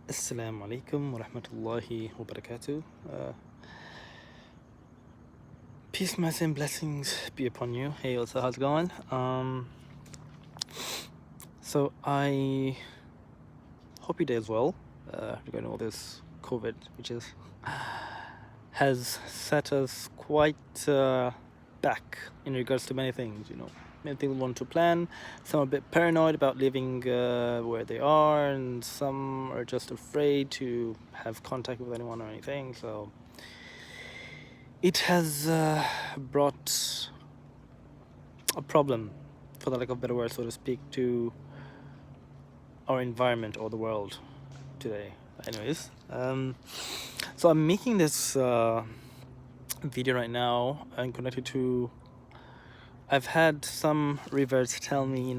Assalamu alaikum wa rahmatullahi wa barakatuh. Peace, mercy, and blessings be upon you. Hey, what's how's it going? So I hope your day is well. Regarding all this COVID, which has set us quite back in regards to many things. Many things we want to plan. Some are a bit paranoid about living where they are, and some are just afraid to have contact with anyone or anything. So it has brought a problem, for the lack of a better word, so to speak, to our environment or the world today. Anyways, so I'm making this video right now and connected to. I've had some reverts tell me,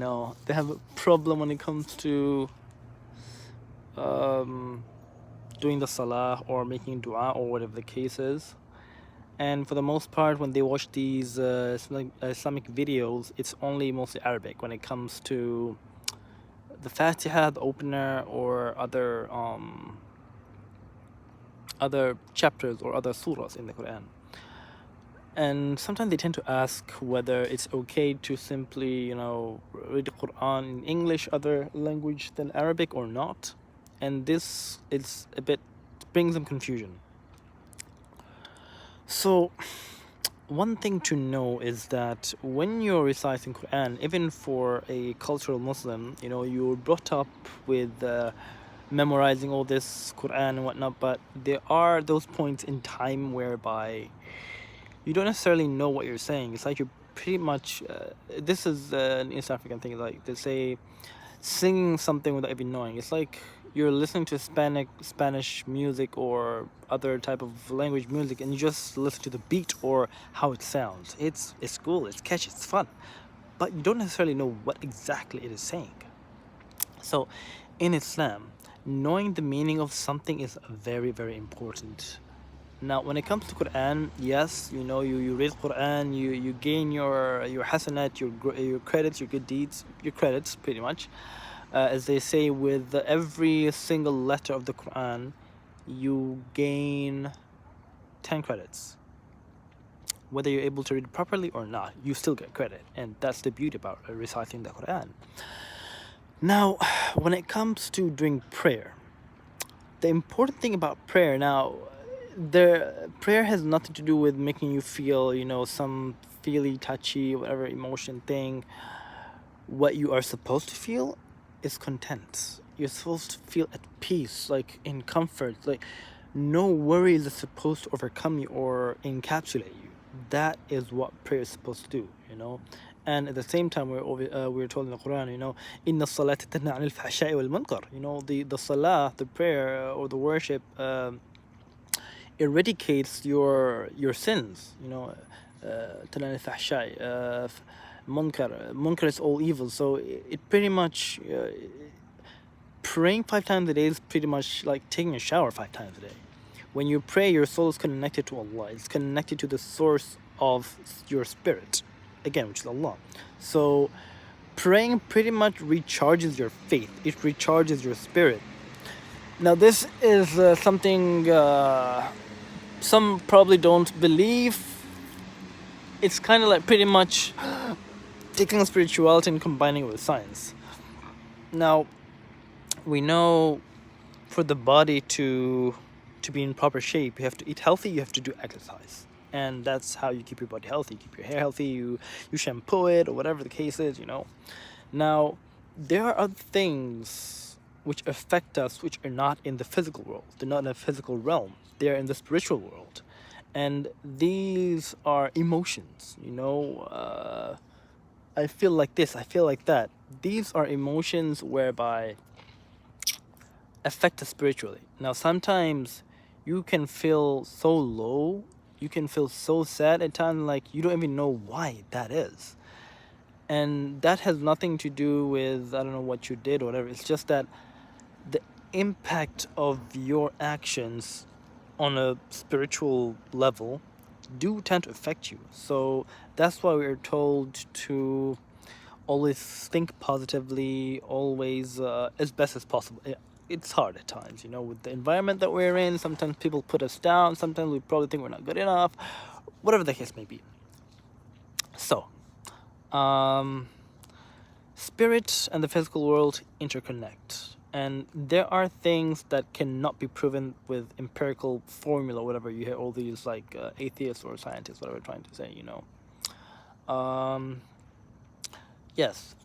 they have a problem when it comes to doing the salah or making dua or whatever the case is. And for the most part, when they watch these Islamic videos, it's only mostly Arabic when it comes to the Fatiha, the opener, or other chapters or other surahs in the Quran. And sometimes they tend to ask whether it's okay to simply, read the Quran in English, other language than Arabic, or not. And this is brings them confusion. So one thing to know is that when you're reciting Quran, even for a cultural Muslim, you're brought up with memorizing all this Quran and whatnot, but there are those points in time whereby you don't necessarily know what you're saying. It's like you're pretty much, this is an East African thing, like they say, singing something without even knowing. It's like you're listening to Spanish music or other type of language music, and you just listen to the beat or how it sounds. It's cool, it's catchy, it's fun, but you don't necessarily know what exactly it is saying. So, in Islam, knowing the meaning of something is very, very important. Now, when it comes to Quran, yes, you read Quran, you gain your hasanat, your credits, your good deeds, your credits, pretty much. As they say, with every single letter of the Quran, you gain 10 credits. Whether you're able to read properly or not, you still get credit, and that's the beauty about reciting the Quran. Now, when it comes to doing prayer, the important thing about prayer now, prayer has nothing to do with making you feel, some feely, touchy, whatever emotion thing. What you are supposed to feel is content. You're supposed to feel at peace, like in comfort, like no worries are supposed to overcome you or encapsulate you. That is what prayer is supposed to do, And at the same time, we're told in the Quran, إن الصلاة تنهى عن الفحشاء والمنكر. The salah, the prayer or the worship eradicates your sins. تنهى عن الفحشاء. Munkar is all evil. So it pretty much praying 5 times a day is pretty much like taking a shower 5 times a day. When you pray, your soul is connected to Allah. It's connected to the source of your spirit, again, which is Allah. So praying pretty much recharges your faith. It recharges your spirit. Now, this is something some probably don't believe. It's kind of like pretty much taking spirituality and combining it with science. Now, we know for the body to be in proper shape, you have to eat healthy, you have to do exercise. And that's how you keep your body healthy. You keep your hair healthy, you shampoo it, or whatever the case is, Now, there are other things which affect us which are not in the physical world. They're not in the physical realm. They're in the spiritual world. And these are emotions, I feel like this, I feel like that. These are emotions whereby affect us spiritually. Now, sometimes you can feel so low, you can feel so sad at times, like you don't even know why that is. And that has nothing to do with, I don't know, what you did or whatever. It's just that the impact of your actions on a spiritual level do tend to affect you. So that's why we're told to always think positively, always as best as possible. it's hard at times, you know, with the environment that we're in. Sometimes people put us down. Sometimes we probably think we're not good enough. Whatever the case may be. So, um, spirit and the physical world interconnect. And there are things that cannot be proven with empirical formula, whatever you hear all these like atheists or scientists, whatever, trying to say, you know. Yes,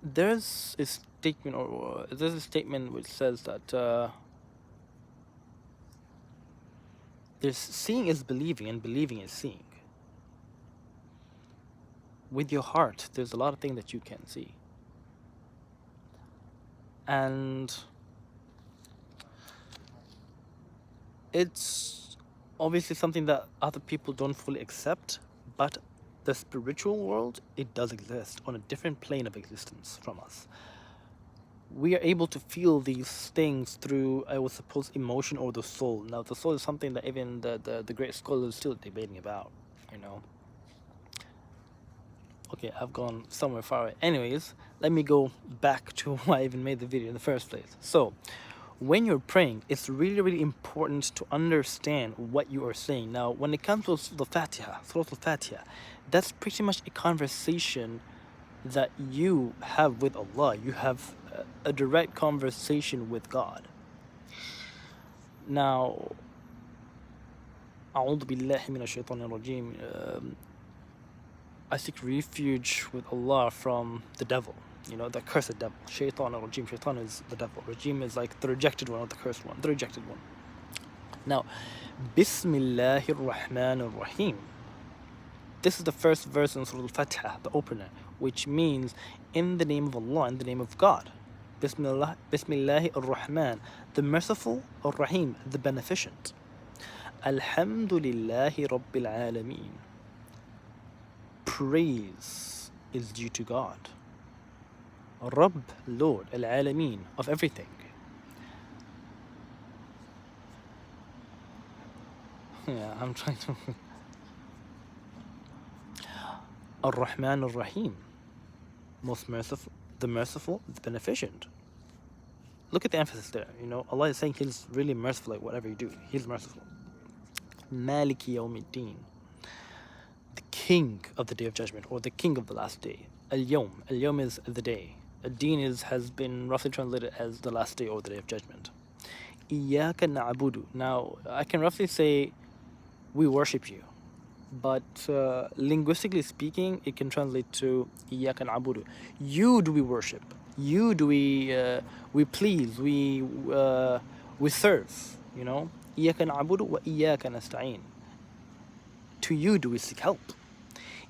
there's a statement, or there's a statement which says that there's seeing is believing, and believing is seeing. With your heart, there's a lot of things that you can see, and it's obviously something that other people don't fully accept, but the spiritual world, it does exist on a different plane of existence from us. We are able to feel these things through, I would suppose, emotion or the soul. Now, the soul is something that even the great scholars are still debating about, you know. Okay, I've gone somewhere far away. Anyways, let me go back to why I even made the video in the first place. So, when you're praying, it's really, really important to understand what you are saying. Now, when it comes to the Fatiha, Surah Al-Fatiha, that's pretty much a conversation that you have with Allah. You have a direct conversation with God. Now, أعوذ بالله من الشيطان الرجيم. I seek refuge with Allah from the devil, you know, the cursed devil. Shaitan al-Rajim. Shaitan is the devil. Rajim is like the rejected one or the cursed one, the rejected one. Now, Bismillahir Rahmanir Rahim. This is the first verse in Surah Al-Fatiha, the opener, which means in the name of Allah, in the name of God. Bismillah, Bismillahir Rahman, the merciful, Ar-Rahim, the beneficent. Alhamdulillahi Rabbil Alameen. Praise is due to God. Rabb, Lord, Al-Alameen, of everything. Yeah, I'm trying to. Ar-Rahman Ar-Rahim, most merciful, the beneficent. Look at the emphasis there. You know, Allah is saying He's really merciful at whatever you do. He's merciful. Maliki Yawmiddin, the King of the Day of Judgment, or the King of the Last Day. Al-Yawm. Al-Yawm is the day. Ad-Din has been roughly translated as the last day or the Day of Judgment. Iyaka na'budu. Now, I can roughly say, we worship you. But linguistically speaking, it can translate to Iyaka na'budu. You do we worship. You do we please. We serve. You know. Iyaka na'budu wa iyaka nasta'in. To you do we seek help.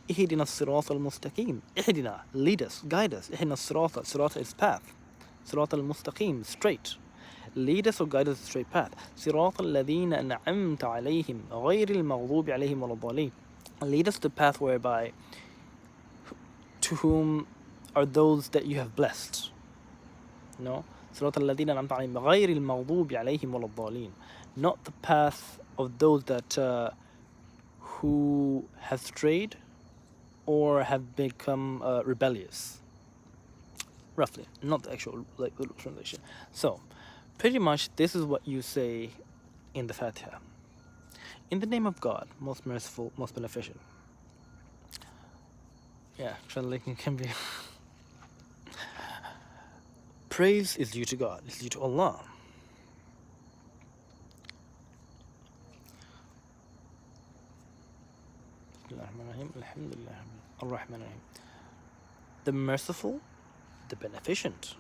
Ihdina as-sirata al-mustaqim. Ihdina, lead us, guide us. Ihdina as-sirata. Sirata is path. Sirata al-mustaqim, straight. Lead us or guide us the straight path. صراط الذين أنعمت عليهم غير المغضوب عليهم ولا الضالين. Lead us the path whereby to whom are those that you have blessed. No? صراط الذين أنعمت عليهم غير المغضوب عليهم ولا الضالين. Not the path of those that who have strayed or have become rebellious. Roughly, not the actual like little translation. So, pretty much this is what you say in the Fatiha. In the name of God, most merciful, most beneficent. Yeah, translating can be. Praise is due to God, it's due to Allah. The merciful, the beneficent.